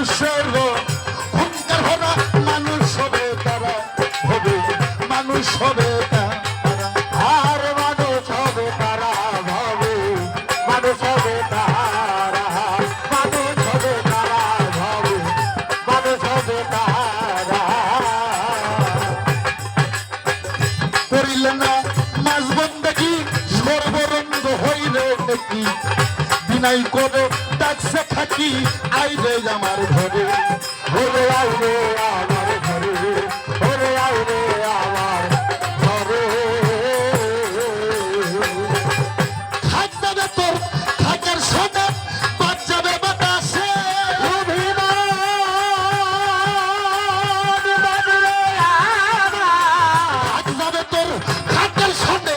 মানুষের অহংকার ভরা মানুষ হবে তারা, হবে মানুষ হবে তারা, আর মানুষ হবে তারা, ভাবে মানুষ হবে তারা, মানুষ হবে তারা, ভাবে মানুষ হবে তারা। করিলে না মাঝ বন্দেগী সর্বরঙ্গ হইলে নাকি, বিনাই করে ডাকছে থাকি আইরে আমার ঘরে, ওরে আইরে আমার ঘরে, ওরে আইরে আমার ঘরে। থাক যাবে তোর থাকার সোনা, বাদ যাবে বাতাসে, থাক যাবে তোর থাকার সোনে,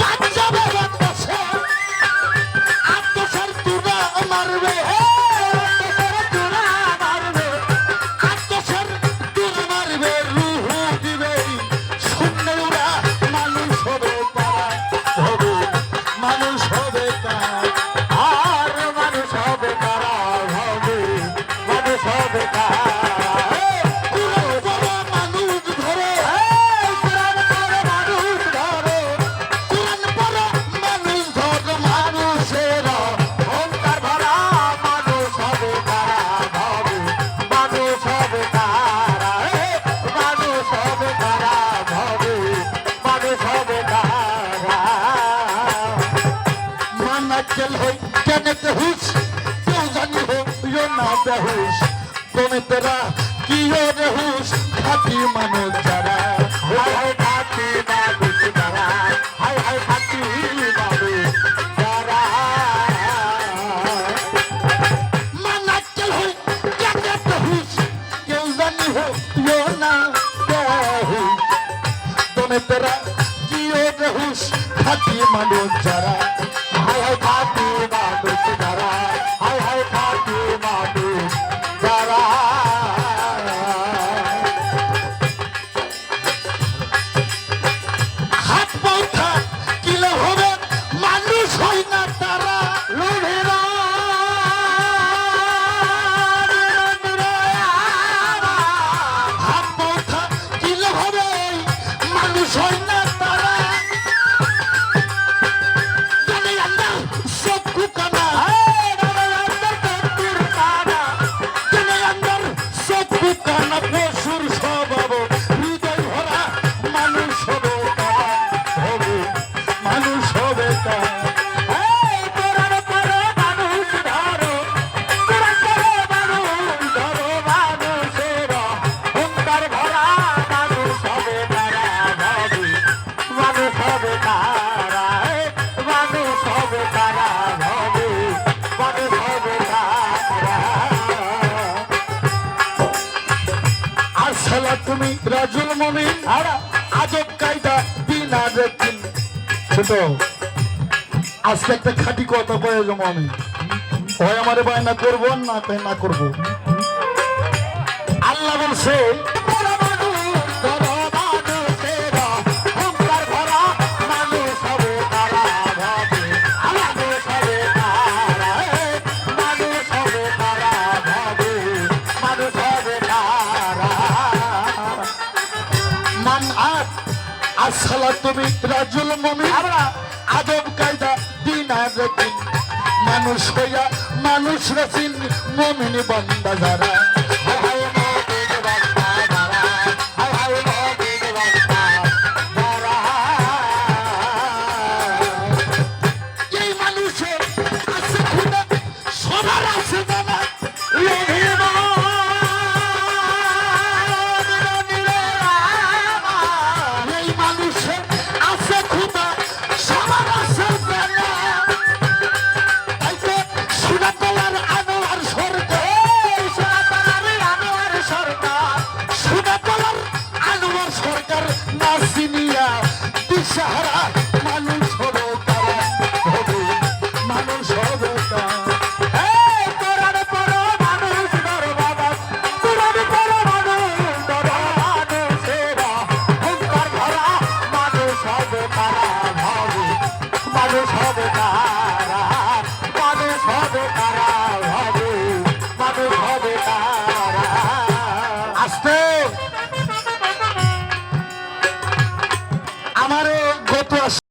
বাদ যাবে বাতাসে, আত্মসার তুরা মারবে, আত্মসার তুরা মারবে, রুহ দিবে শূন্য উড়া, মানুষ হবে তারা, হবে মানুষ হবে তারা, আর মানুষ হবে তারা, ভাবে মানুষ হবে তারা। কুরআন পড়া মানুষ ধরে, কোরআন পড়ে মানুষ ধরে, কুরআন পড়া মানুষ ধরে, মানুষের অহংকার ভরা মানুষ হবে তারা, ভাবে মানুষ হবে তারা, মানুষ হবে তারা, ভাবে মানুষ হবে তারা। মানাকেল হই কেনেতে হুশ, কেউ জানি হইও না বেহুশ, তুমি তেরা কি রে হুশ, খাঁটি মানুষ যারা, হায় হায় খাতি মানুষ যারা, হায় হায় খাতি মানুষ যারা। মানাকেল হই কেনেতে হুশ, কেউ জানি হইও না বেহুশ, তুমি তেরা কি রে হুশ, খাঁটি মানুষ যারা, হায় হায় খাতি মানুষ যারা, হায় হায় খাতি মানুষ যারা। হাত পাউথা কিলে হবে মানুষ হয় না তারা, লোভেরা হাত পাউথা কিলে হবে মানুষ হয় না তারা, জানে আল্লাহ সব কুকানা, জানে আল্লাহ সব কুকানা, পশুর স্বভাব হৃদয় ভরা মানুষ হবে তারা, হবে মানুষ হবে তারা, কোরআন পড়ে মানুষ ধরো, কোরআন পড়ে মানুষ ধরো, মানুষের অহংকার ভরা মানুষ হবে তারা, ভাবে মানুষ হবে তারা, মানুষ হবে তারা, ভাবে মানুষ হবে তারা। আসলা তুমি রাজুল মমিন, আজব কায়দা বিনা রেকিন। ছোট আজকে একটা খাঁটি কথা কয়ে যাবো আমি, হয় আমারে বায়না করবো না তাই না করবো। আল্লাহ বলছে মান আজ আসলা তুমি রাজুল মমিন, আজব কায়দা বিনা রেকিন, মানুষ হইয়া মানুষ রাসিন, মমিন বান্দা যারা, এই মানুষের আছে খুদা, সবার আছে জানা, এই মানুষের আছে খুদা, সবার আছে জানা, তাই তো সুনাতলার আনোয়ার সরকার, সুনাতলার আনোয়ার সরকার না চিনিয়া দিশাহারা মানুষ হবে তারা, হবে মানুষ হবে তারা, কোরআন পড়ো মানুষ ধরো বাবা, কোরআন পড়ো মানুষ ধরো, মানুষের অহংকার ভরা মানুষ হবে তারা, ভাবে মানুষ হবে তারা, মানুষ হবে তারা, ভাবে মানুষ হবে তারা। তো